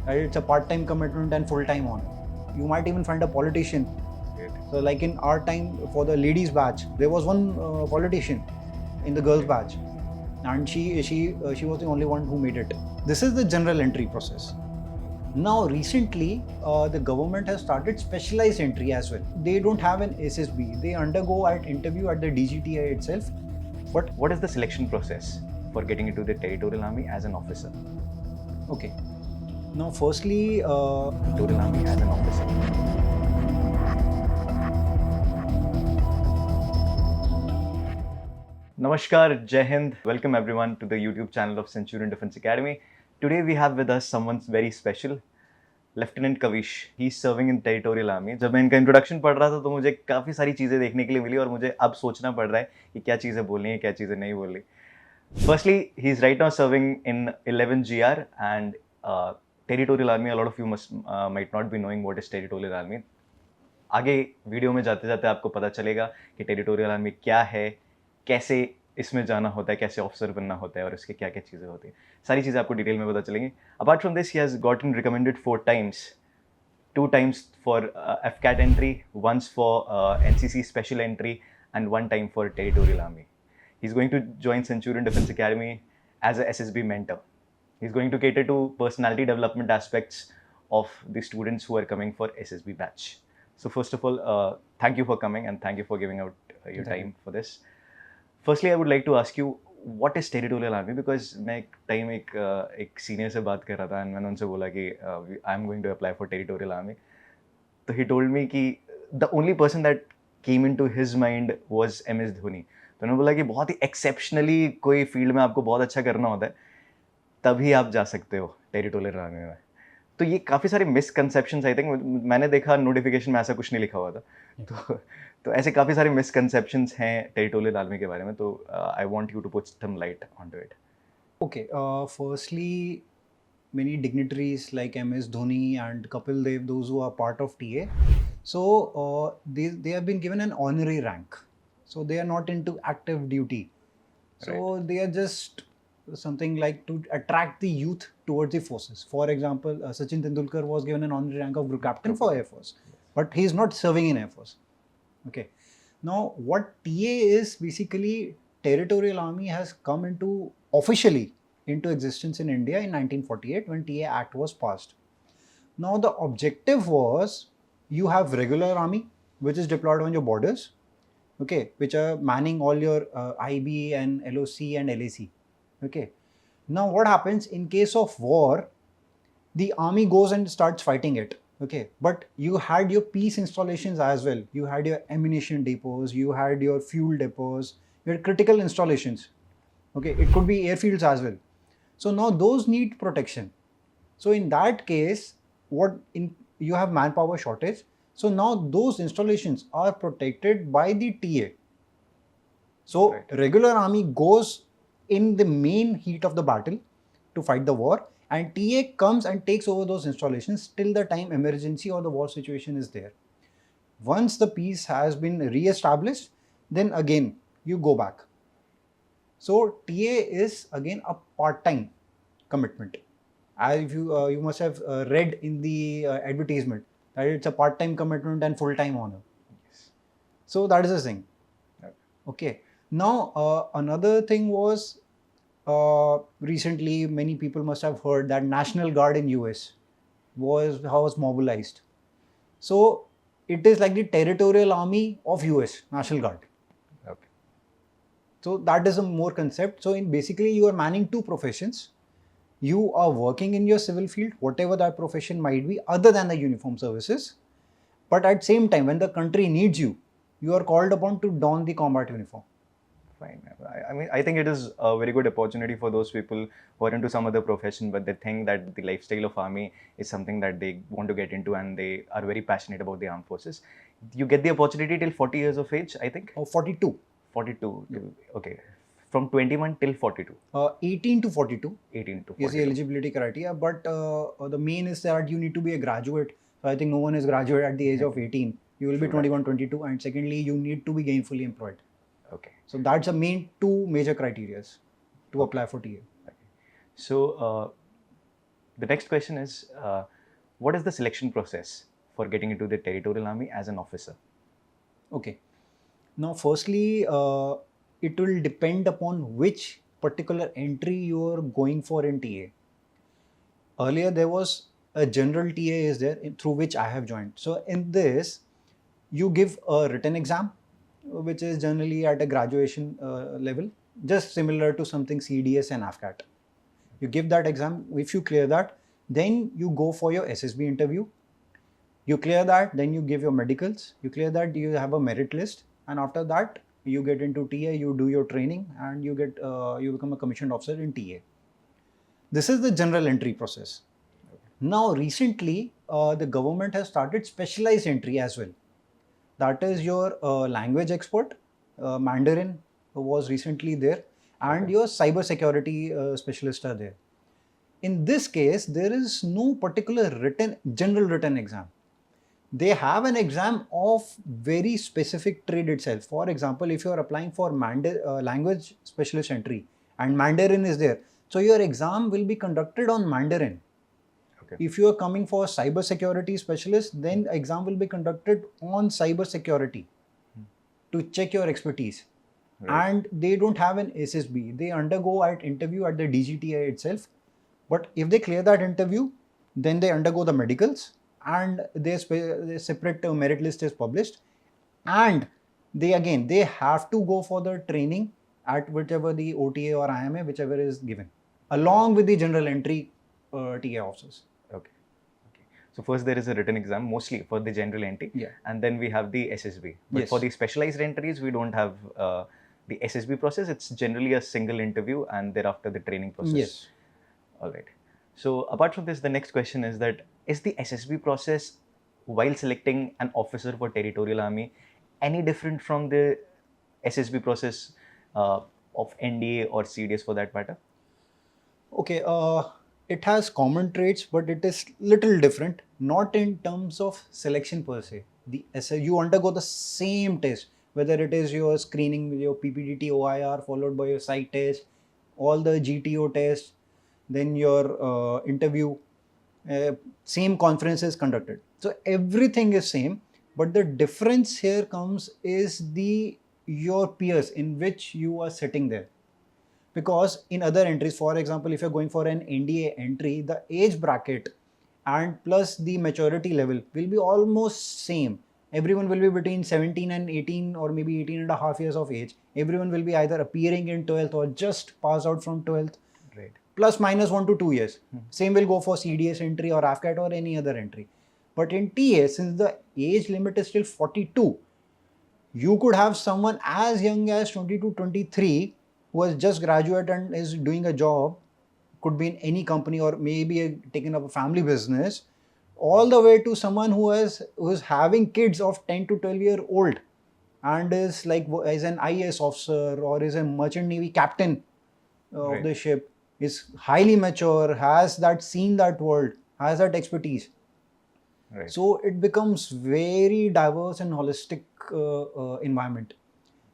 Right? It's a part-time commitment and full-time honor. You might even find a politician. Great. So like in our time for the ladies batch, there was one politician in the girls batch, and she was the only one who made it. This is the general entry process. Now recently, the government has started specialized entry as well. They don't have an SSB. They undergo an interview at the DGTI itself. But what is the selection process for getting into the Territorial Army as an officer? Okay. Now, firstly, Territorial Army as an officer. Namaskar, Jai Hind. Welcome everyone to the YouTube channel of Centurion Defence Academy. Today we have with us someone very special, lieutenant Kavish. He is serving in territorial army. जब मैं इनका introduction पढ़ रहा था तो मुझे काफ़ी सारी चीज़ें देखने के लिए मिली और मुझे अब सोचना पड़ रहा है कि क्या चीज़ें बोलनी है, क्या चीज़ें नहीं बोलनी. Firstly, he's right now serving in 11 GR and Territorial Army. A lot of you might not be knowing what is Territorial Army. आगे वीडियो में जाते जाते आपको पता चलेगा कि टेरिटोरियल आर्मी क्या है, कैसे इसमें जाना होता है, कैसे ऑफिसर बनना होता है और इसके क्या क्या चीज़ें होती हैं. सारी चीज़ें आपको डिटेल में पता चलेंगी. Apart from this, he has gotten recommended 4 times. 2 times for FCAT entry, once for NCC special entry, and 1 time for Territorial Army. He's going to join Centurion Defence Academy as a SSB mentor. He's going to cater to personality development aspects of the students who are coming for SSB batch. So first of all, thank you for coming and thank you for giving out your time for this. Firstly, I would like to ask you, what is Territorial Army? Because मैं एक time एक senior से बात कर रहा था and मैंने उनसे बोला कि I am going to apply for Territorial Army. तो he told me कि the only person that came into his mind was MS Dhoni. तो उन्होंने बोला कि बहुत ही एक्सेप्शनली कोई फील्ड में आपको बहुत अच्छा करना होता है तभी आप जा सकते हो टेरिटोरियल आर्मी में. तो ये काफ़ी सारे मिसकंसेप्शंस आई थिंक मैंने देखा नोटिफिकेशन में ऐसा कुछ नहीं लिखा हुआ था. तो ऐसे काफ़ी सारे मिसकंसेप्शंस हैं टेरिटोरियल आर्मी के बारे में. तो I want you to put some light onto it. Okay, firstly, many dignitaries like MS Dhoni and Kapil Dev, those who are part of TA, so they have been given an honorary rank. So they are not into active duty. So they are just something like to attract the youth towards the forces. For example, Sachin Tendulkar was given an honorary rank of group captain for Air Force, but he is not serving in Air Force. Okay. Now, what TA is basically, Territorial Army has come into officially into existence in India in 1948 when TA Act was passed. Now, the objective was you have regular army which is deployed on your borders, okay, which are manning all your IB and LOC and LAC. Okay. Now, what happens in case of war? The army goes and starts fighting it. Okay, but you had your peace installations as well. You had your ammunition depots, you had your fuel depots, your critical installations. Okay, it could be airfields as well. So now those need protection. So in that case, you have manpower shortage. So now those installations are protected by the TA. So regular army goes in the main heat of the battle to fight the war, and TA comes and takes over those installations till the time emergency or the war situation is there. Once the peace has been re-established, then again you go back. So TA is again a part-time commitment. As you must have read in the advertisement that it's a part-time commitment and full-time honor. Yes. So that is the thing. Okay. Now another thing was, recently many people must have heard that National Guard in US was mobilized. So it is like the Territorial Army of US, National Guard. Okay. So that is a more concept. So in basically you are manning two professions. You are working in your civil field, whatever that profession might be, other than the uniform services. But at same time, when the country needs you, you are called upon to don the combat uniform. Fine. I mean, I think it is a very good opportunity for those people who are into some other profession, but they think that the lifestyle of army is something that they want to get into and they are very passionate about the armed forces. You get the opportunity till 40 years of age, I think? 42. 42. Yeah. Okay. From 21 till 42? 18 to 42. 18 to 42. Is the eligibility criteria, but the main is that you need to be a graduate. So I think no one is graduate at the age of 18. You will be 21, 22, and secondly, you need to be gainfully employed. Okay. So that's the main two major criteria to apply for TA. Okay. So The next question is, what is the selection process for getting into the Territorial Army as an officer? Okay. Now, firstly, it will depend upon which particular entry you are going for in TA. Earlier, there was a general TA is there through which I have joined. So in this, you give a written exam, which is generally at a graduation level, just similar to something CDS and AFCAT. You give that exam. If you clear that, then you go for your SSB interview. You clear that, then you give your medicals. You clear that, you have a merit list, and after that, you get into TA. You do your training, and you become a commissioned officer in TA. This is the general entry process. Now, recently, the government has started specialized entry as well. That is your language expert, Mandarin was recently there, and your cyber security specialist are there. In this case, there is no particular general written exam. They have an exam of very specific trade itself. For example, if you are applying for language specialist entry and Mandarin is there, so your exam will be conducted on Mandarin. Okay. If you are coming for cyber security specialist, then exam will be conducted on cyber security to check your expertise. Right. And they don't have an SSB. They undergo at interview at the DGTI itself. But if they clear that interview, then they undergo the medicals, and their separate merit list is published, and they have to go for the training at whichever the OTA or IMA, whichever is given, along with the general entry TA officers. Okay. So first there is a written exam, mostly for the general entry, and then we have the SSB. But for the specialized entries, we don't have the SSB process. It's generally a single interview and thereafter the training process. Yes. All right. So apart from this, the next question is that, is the SSB process while selecting an officer for Territorial Army any different from the SSB process of NDA or CDS for that matter? Okay, it has common traits, but it is little different, not in terms of selection per se. You undergo the same test, whether it is your screening with your PPDT OIR followed by your site test, all the GTO tests, then your interview, same conferences conducted. So everything is same, but the difference here comes is your peers in which you are sitting there. Because in other entries, for example, if you're going for an NDA entry, the age bracket and plus the maturity level will be almost same. Everyone will be between 17 and 18 or maybe 18 and a half years of age. Everyone will be either appearing in 12th or just passed out from 12th. Right. Plus minus 1 to 2 years. Same will go for CDS entry or AFCAT or any other entry. But in TA, since the age limit is still 42, you could have someone as young as 22, 23 who has just graduated and is doing a job, could be in any company or maybe taking up a family business, all the way to someone who is having kids of 10 to 12 year old and is an IAS officer or is a merchant navy captain of the ship, is highly mature, has seen that world, has that expertise. Right. So it becomes very diverse and holistic environment.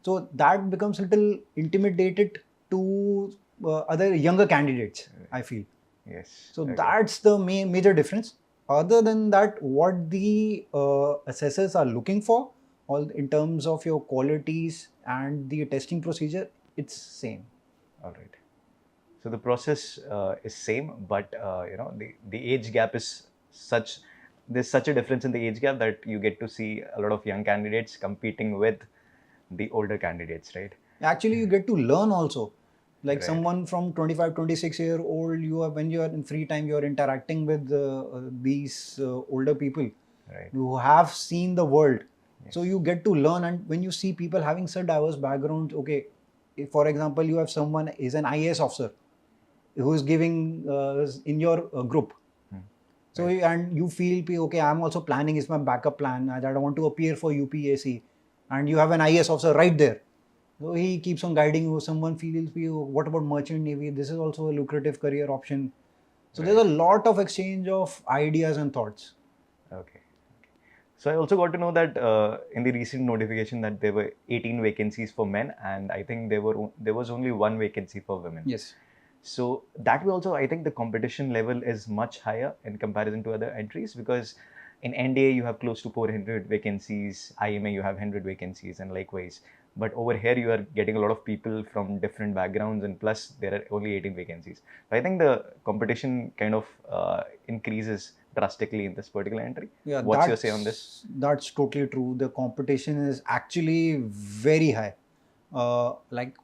So that becomes a little intimidated to other younger candidates, I feel. Yes. So that's the major difference. Other than that, what the assessors are looking for, all in terms of your qualities and the testing procedure, it's same. All right. So the process is same, but the age gap is such. There's such a difference in the age gap that you get to see a lot of young candidates competing with the older candidates, right? Actually, you get to learn also. Like someone from 25, 26 year old, when you are in free time, you are interacting with these older people who have seen the world. Yes. So you get to learn, and when you see people having such diverse backgrounds, okay, if, for example, you have someone is an IAS officer who is giving in your group. So, and you feel, okay, I'm also planning, is my backup plan, that I want to appear for UPSC, and you have an IAS officer right there. So he keeps on guiding you. Someone feels, what about merchant navy? This is also a lucrative career option. So there's a lot of exchange of ideas and thoughts. Okay. So I also got to know that in the recent notification that there were 18 vacancies for men, and I think there was only one vacancy for women. Yes. So that way also, I think the competition level is much higher in comparison to other entries, because in NDA you have close to 400 vacancies, IMA you have 100 vacancies, and likewise. But over here you are getting a lot of people from different backgrounds, and plus there are only 18 vacancies. So I think the competition kind of increases drastically in this particular entry. Yeah, What's your say on this? that's totally true. The competition is actually very high. Like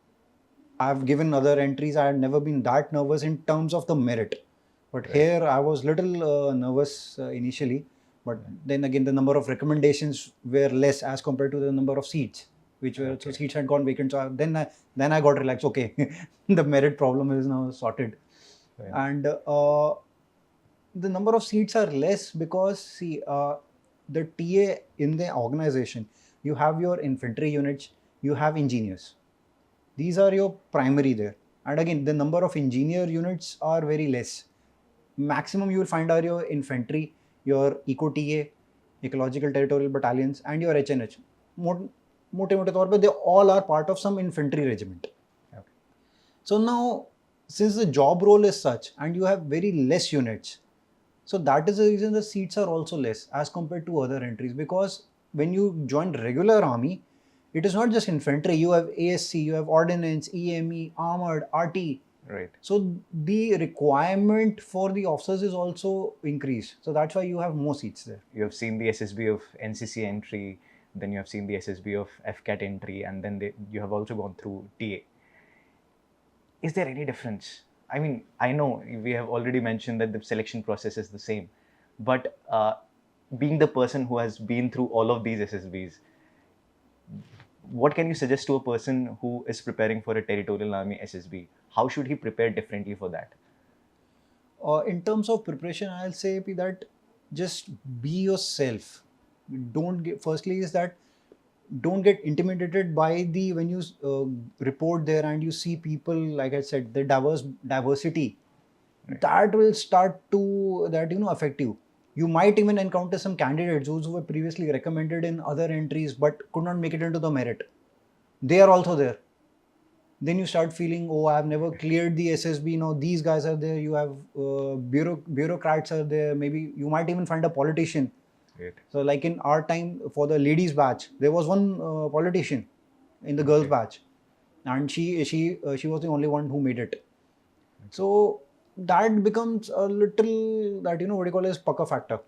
I've given other entries, I had never been that nervous in terms of the merit. But Right. here I was little nervous initially. But then again, the number of recommendations were less as compared to the number of seats, which were so Okay. seats had gone vacant. So then I got relaxed. Okay, the merit problem is now sorted, Right. and the number of seats are less because see the TA in the organization, you have your infantry units, you have engineers. These are your primary there. And again, the number of engineer units are very less. Maximum you will find are your infantry, your eco TA, ecological territorial battalions, and your HNH. मोटे मोटे तौर पे they all are part of some infantry regiment. Okay. So now, since the job role is such and you have very less units, so that is the reason the seats are also less as compared to other entries, because when you join regular army, it is not just infantry, you have ASC, you have ordnance, EME, armored, RT. Right. So the requirement for the officers is also increased. So that's why you have more seats there. You have seen the SSB of NCC entry, then you have seen the SSB of FCAT entry, and then you have also gone through TA. Is there any difference? I mean, I know we have already mentioned that the selection process is the same, but being the person who has been through all of these SSBs, what can you suggest to a person who is preparing for a Territorial Army SSB? How should he prepare differently for that? In terms of preparation, I'll say that just be yourself. Don't get, firstly is that don't get intimidated by the when you report there and you see people, like I said, the diversity. Right. That will start to affect you. You might even encounter some candidates those who were previously recommended in other entries but could not make it into the merit. They are also there. Then you start feeling, oh, I've never cleared the SSB. Now these guys are there. You have bureaucrats are there. Maybe you might even find a politician. Right. So like in our time for the ladies batch, there was one politician in the girls batch, and she was the only one who made it. So that becomes a little that what you call as pucker factor.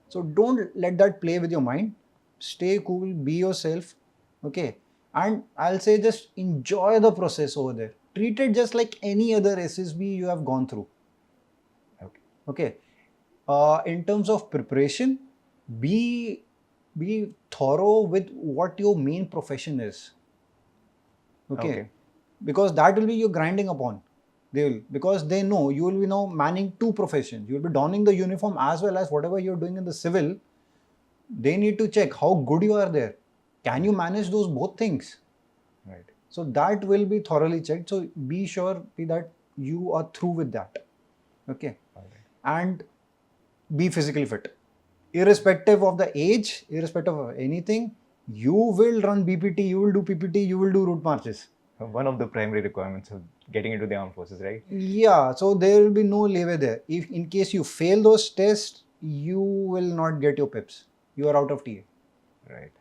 So don't let that play with your mind. Stay cool, be yourself, okay. And I'll say just enjoy the process over there. Treat it just like any other SSB you have gone through. Okay. Okay. In terms of preparation, be thorough with what your main profession is. Okay. Because that will be your grinding upon. Because they know you will be now manning two professions. You will be donning the uniform as well as whatever you're doing in the civil. They need to check how good you are there. Can you manage those both things? Right. So that will be thoroughly checked. So be sure that you are through with that. Okay. Right. And be physically fit. Irrespective of the age, irrespective of anything, you will run BPT, you will do PPT, you will do route marches. One of the primary requirements of getting into the armed forces, right? Yeah, so there will be no leeway there. If in case you fail those tests, you will not get your PIPs. You are out of TA. Right.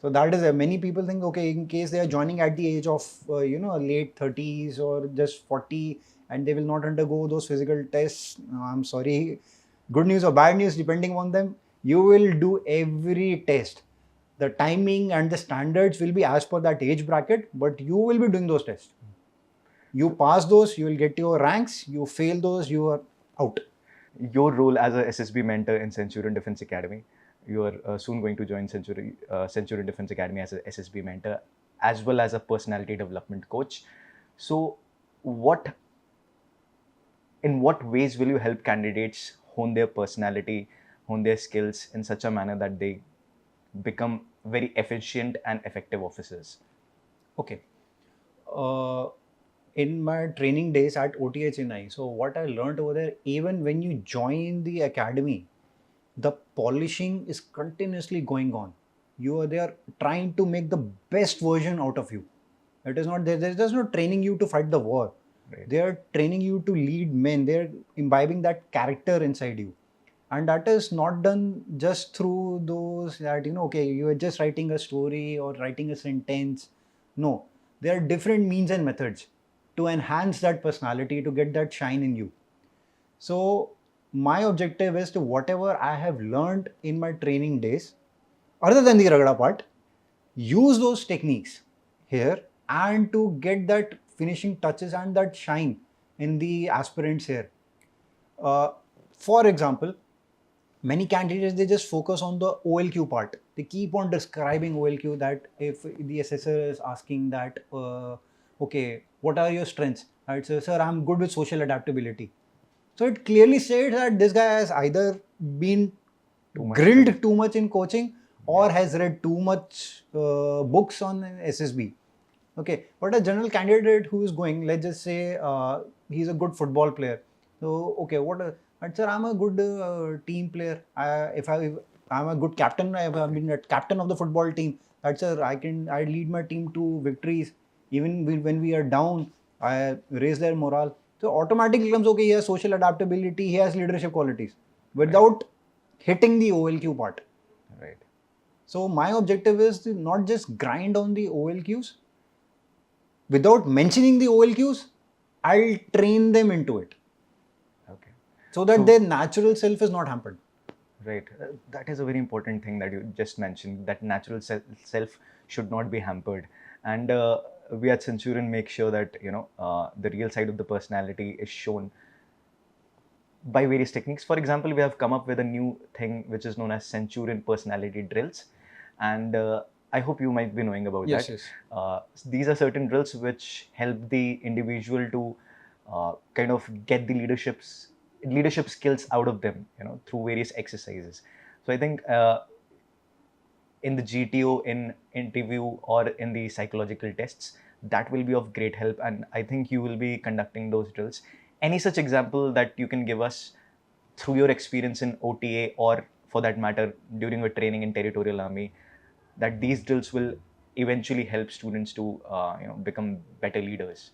So that is many people think, okay, in case they are joining at the age of late 30s or just 40 and they will not undergo those physical tests. No, I'm sorry. Good news or bad news, depending on them, you will do every test. The timing and the standards will be as per that age bracket, but you will be doing those tests. You pass those, you will get your ranks. You fail those, you are out. Your role as a SSB mentor in Centurion Defence Academy, you are soon going to join Centurion Defence Academy as a SSB mentor, as well as a personality development coach. So, in what ways will you help candidates hone their personality, hone their skills in such a manner that they become very efficient and effective officers? Okay. In my training days at OTH Chennai, so what I learned over there, even when you join the academy, the polishing is continuously going on. You are there trying to make the best version out of you. It is not there. There's just no training you to fight the war. Right. They are training you to lead men. They're imbibing that character inside you. And that is not done just through those that, okay, you are just writing a story or writing a sentence. No, there are different means and methods to enhance that personality, to get that shine in you. So my objective is to whatever I have learned in my training days, other than the ragda part, use those techniques here and to get that finishing touches and that shine in the aspirants here. For example, many candidates, they just focus on the OLQ part. They keep on describing OLQ, that if the assessor is asking that, okay, what are your strengths? I'd say, sir, I'm good with social adaptability. So it clearly states that this guy has either been grilled too much in coaching or has read too much books on SSB. Okay, but a general candidate who is going, let's just say he's a good football player. So, okay, sir, I'm a good team player. I'm a good captain. I've been a captain of the football team. Sir, I lead my team to victories. Even when we are down, I raise their morale. So automatically comes, okay, he has social adaptability, he has leadership qualities without hitting the OLQ part. Right. So my objective is to not just grind on the OLQs. Without mentioning the OLQs, I'll train them into it. Okay. So that their natural self is not hampered. Right. That is a very important thing that you just mentioned, that natural self should not be hampered. And we at Centurion make sure that, the real side of the personality is shown by various techniques. For example, we have come up with a new thing which is known as Centurion personality drills. And I hope you might be knowing about that. Yes. These are certain drills which help the individual to kind of get the leadership skills out of them, through various exercises. So I think in the GTO, in interview, or in the psychological tests, that will be of great help. And I think you will be conducting those drills. Any such example that you can give us through your experience in OTA, or for that matter, during your training in Territorial Army, that these drills will eventually help students to become better leaders?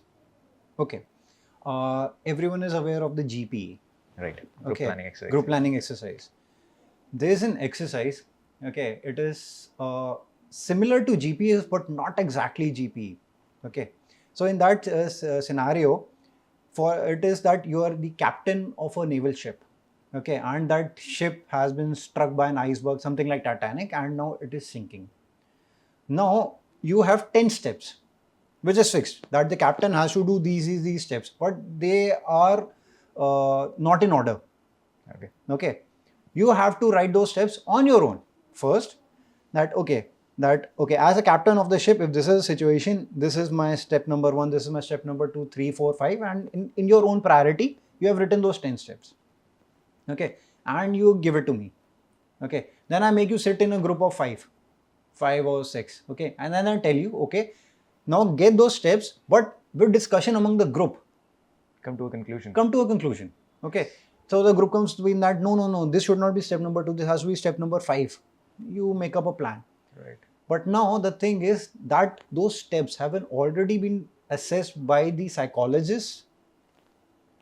Okay. Everyone is aware of the GPE. Right. Group planning exercise. Group planning exercise. There is an exercise. Okay. It is similar to GPE, but not exactly GPE. Okay. So in that scenario, it is that you are the captain of a naval ship. Okay, and that ship has been struck by an iceberg, something like Titanic, and now it is sinking. Now you have 10 steps, which is fixed, that the captain has to do these steps, but they are not in order. Okay. You have to write those steps on your own first. As a captain of the ship, if this is a situation, this is my step number 1, this is my step number 2, 3, 4, 5, and in your own priority, you have written those 10 steps. Okay, and you give it to me. Okay, then I make you sit in a group of 5 or 6. Okay, and then I tell you, okay, now get those steps, but with discussion among the group. Come to a conclusion. Okay, so the group comes to be in that, no, this should not be step number 2, this has to be step number 5. You make up a plan. Right. But now the thing is that those steps have already been assessed by the psychologists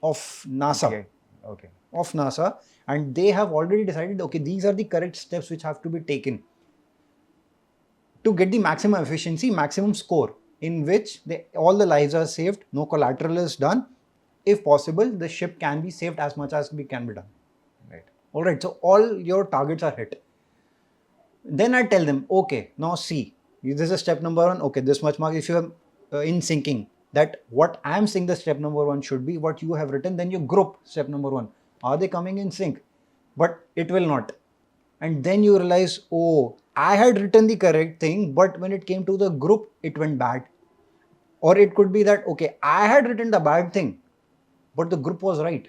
of NASA. Okay. Of NASA, and they have already decided, okay, these are the correct steps which have to be taken to get the maximum efficiency, maximum score, in which all the lives are saved, no collateral is done. If possible, the ship can be saved as much as can be done. Right. All right, so all your targets are hit. Then I tell them, okay, now see, this is step number 1, okay, this much mark. If you are in syncing, that what I am saying the step number 1 should be, what you have written, then you group step number 1. Are they coming in sync? But it will not. And then you realize, oh, I had written the correct thing, but when it came to the group, it went bad. Or it could be that, okay, I had written the bad thing, but the group was right.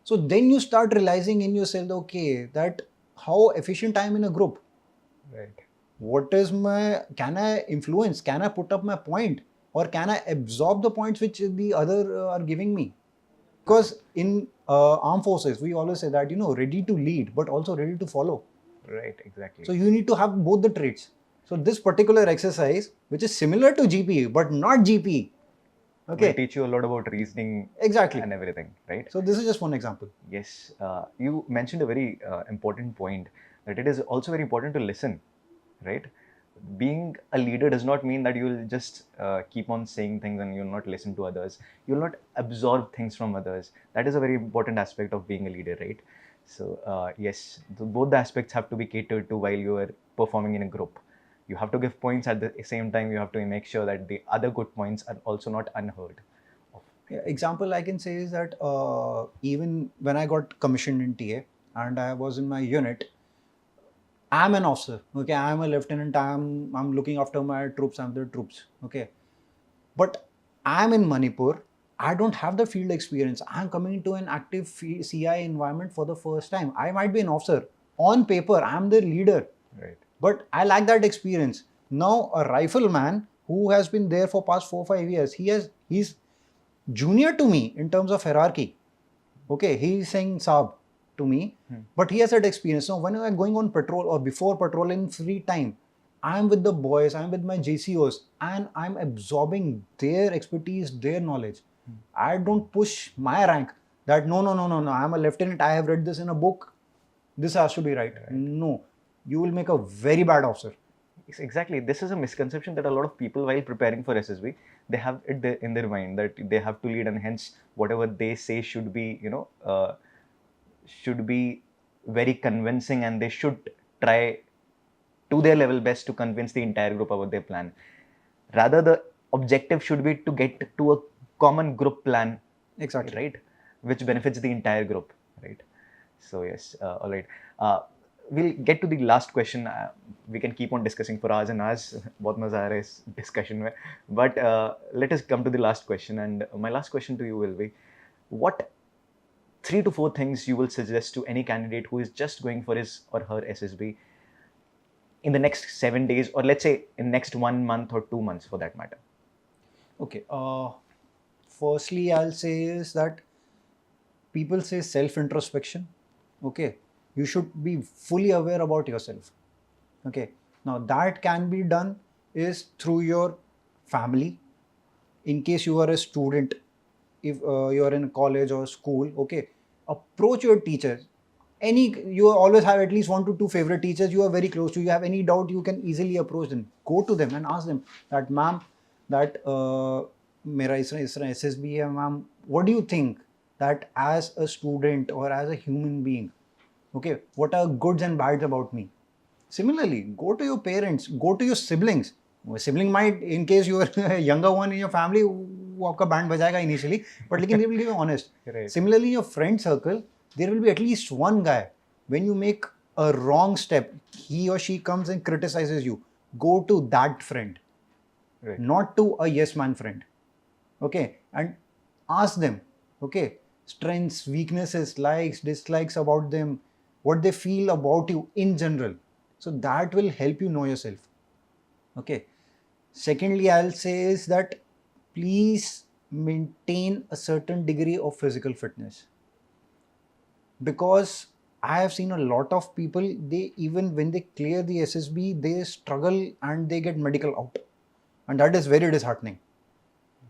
So then you start realizing in yourself, okay, that how efficient I am in a group. Right. Can I influence? Can I put up my point? Or can I absorb the points which the other are giving me? Because in armed forces, we always say that, ready to lead, but also ready to follow. Right, exactly. So you need to have both the traits. So this particular exercise, which is similar to GPE, but not GPE, They Okay, teach you a lot about reasoning exactly. and everything, right? So this is just one example. Yes, you mentioned a very important point, that it is also very important to listen, right? Being a leader does not mean that you will just keep on saying things and you'll not listen to others. You'll not absorb things from others. That is a very important aspect of being a leader, right? So yes, both the aspects have to be catered to while you are performing in a group. You have to give points at the same time. You have to make sure that the other good points are also not unheard of. Yeah, example I can say is that even when I got commissioned in TA and I was in my unit, I'm an officer. Okay, I'm a lieutenant. I'm looking after my troops. I'm the troops. Okay, but I'm in Manipur. I don't have the field experience. I'm coming into an active CI environment for the first time. I might be an officer. On paper, I'm the leader, Right. but I lack that experience. Now, a rifleman who has been there for past 4 5 years, he's junior to me in terms of hierarchy. Okay, he's saying Saab to me, but he has that experience. So when I'm going on patrol or before patrol in free time, I'm with the boys, I'm with my JCOs, and I'm absorbing their expertise, their knowledge. I don't push my rank that no, I'm a lieutenant, I have read this in a book, this has to be right. No, you will make a very bad officer. Exactly. This is a misconception that a lot of people, while preparing for SSB, they have it in their mind that they have to lead, and hence whatever they say should be, should be very convincing, and they should try to their level best to convince the entire group about their plan. Rather, the objective should be to get to a common group plan, Exactly. right, which benefits the entire group, right? So yes, all right. We'll get to the last question. We can keep on discussing for hours and hours. बहुत मजा आ रहा है इस discussion में. But let us come to the last question. And my last question to you will be, what 3 to 4 things you will suggest to any candidate who is just going for his or her SSB in the next 7 days, or let's say in next 1 month or 2 months for that matter? Okay. Firstly, I'll say is that people say self-introspection. Okay. You should be fully aware about yourself. Okay. Now that can be done is through your family. In case you are a student, if you are in college or school, okay, approach your teachers. You always have at least 1 to 2 favorite teachers you are very close to. You have any doubt, you can easily approach them. Go to them and ask them that, ma'am, that mera is SSB hai, ma'am, what do you think that as a student or as a human being, okay, what are goods and bads about me? Similarly, go to your parents, go to your siblings. A sibling might, in case you are a younger one in your family, वो आपका band बजाएगा initially, but लेकिन they will be honest. Right. Similarly, in your friend circle, there will be at least one guy. When you make a wrong step, he or she comes and criticizes you. Go to that friend, Right. not to a yes man friend. Okay, and ask them. Okay, strengths, weaknesses, likes, dislikes about them, what they feel about you in general. So that will help you know yourself. Okay. Secondly, I'll say is that please maintain a certain degree of physical fitness. Because I have seen a lot of people, they even when they clear the SSB, they struggle and they get medical out. And that is very disheartening.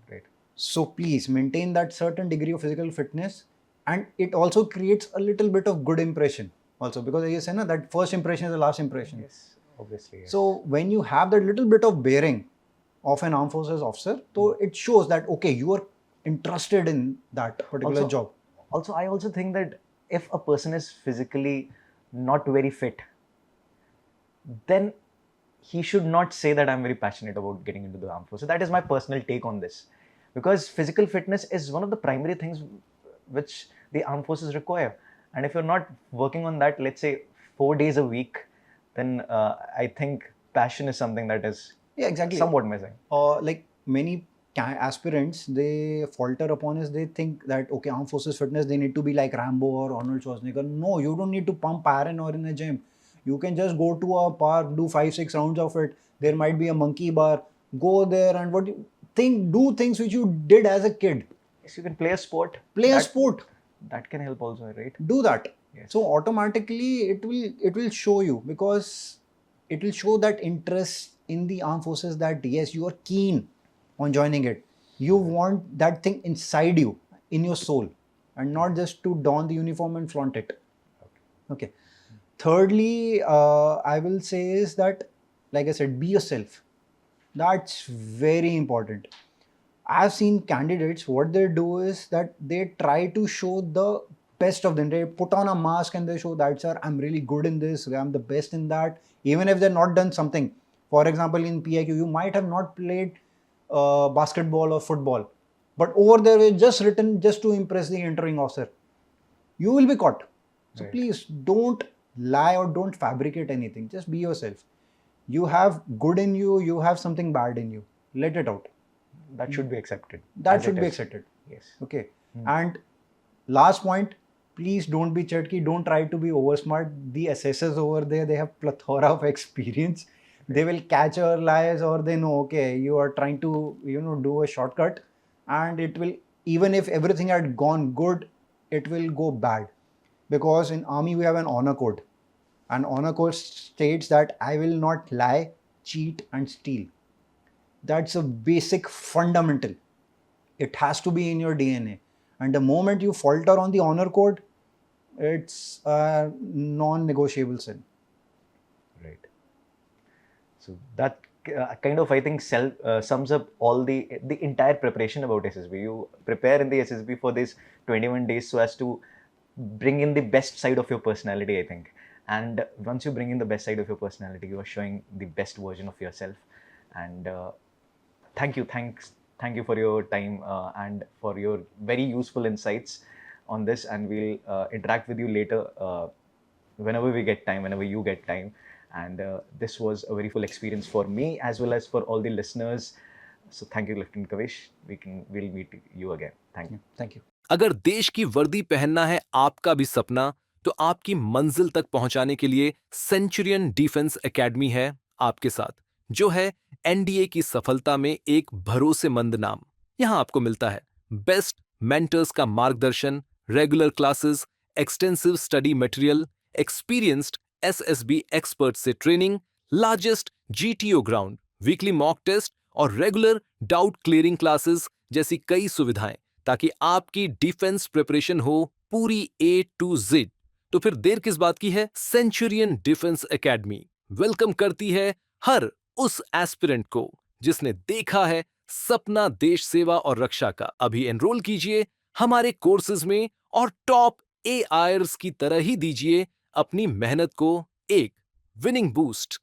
Right. So please maintain that certain degree of physical fitness, and it also creates a little bit of good impression also, because you say na, that first impression is the last impression. Yes, obviously. Yes. So when you have that little bit of bearing of an armed forces officer, so it shows that okay, you are interested in that particular job. Also, I also think that if a person is physically not very fit, then he should not say that I'm very passionate about getting into the armed forces. That is my personal take on this, because physical fitness is one of the primary things which the armed forces require. And if you're not working on that, let's say 4 days a week, then I think passion is something that is exactly somewhat missing. Like many aspirants, they falter upon is they think that okay, armed forces fitness, they need to be like Rambo or Arnold Schwarzenegger. No, you don't need to pump iron or in a gym. You can just go to a park, do 5-6 rounds of it. There might be a monkey bar. Go there and do things which you did as a kid. Yes, you can play a sport. Play a sport. That can help also, right? Do that. Yes. So automatically it will show you, because it will show that interest in the armed forces, that yes, you are keen on joining it. You want that thing inside you, in your soul, and not just to don the uniform and flaunt it. Okay. Thirdly, I will say is that, like I said, be yourself. That's very important. I've seen candidates, what they do is that they try to show the best of them. They put on a mask and they show that, sir, I'm really good in this, I'm the best in that, even if they're not done something. For example, in PIQ, you might have not played basketball or football, but over there it's just written just to impress the entering officer. You will be caught. So Right. please don't lie or don't fabricate anything. Just be yourself. You have good in you, you have something bad in you. Let it out. That should be accepted. That as should it be is. accepted. Yes. Okay. And last point, please don't be chatki, don't try to be oversmart. The assessors over there, they have plethora of experience. They will catch your lies, or they know, okay, you are trying to, do a shortcut, and it will, even if everything had gone good, it will go bad. Because in army we have an honor code. And honor code states that I will not lie, cheat and steal. That's a basic fundamental. It has to be in your DNA. And the moment you falter on the honor code, it's a non-negotiable sin. Right. So that kind of, I think, sums up all the entire preparation about SSB. You prepare in the SSB for this 21 days so as to bring in the best side of your personality, I think. And once you bring in the best side of your personality, you are showing the best version of yourself. And thank you for your time and for your very useful insights on this. And we'll interact with you later whenever we get time, whenever you get time. And this was a very full experience for me as well as for all the listeners. So thank you, Lieutenant Kaveesh. We'll meet you again. Thank you. Thank you. अगर देश की वर्दी पहनना है आपका भी सपना, तो आपकी मंजिल तक पहुंचाने के लिए सेंचुरियन डिफेंस एकेडमी है आपके साथ, जो है एनडीए की सफलता में एक भरोसेमंद नाम। यहां आपको मिलता है बेस्ट मेंटर्स का मार्गदर्शन, regular classes, extensive study material, experienced SSB expert से training, largest GTO ground, weekly mock test और रेगुलर डाउट क्लियरिंग क्लासेस जैसी कई सुविधाएं, ताकि आपकी डिफेंस प्रिपरेशन हो पूरी A to Z। तो फिर देर किस बात की है? सेंचुरियन डिफेंस एकेडमी वेलकम करती है हर उस एस्पिरेंट को जिसने देखा है सपना देश सेवा और रक्षा का। अभी एनरोल कीजिए हमारे कोर्सेज में और टॉप AIRs की तरह ही दीजिए अपनी मेहनत को एक विनिंग बूस्ट।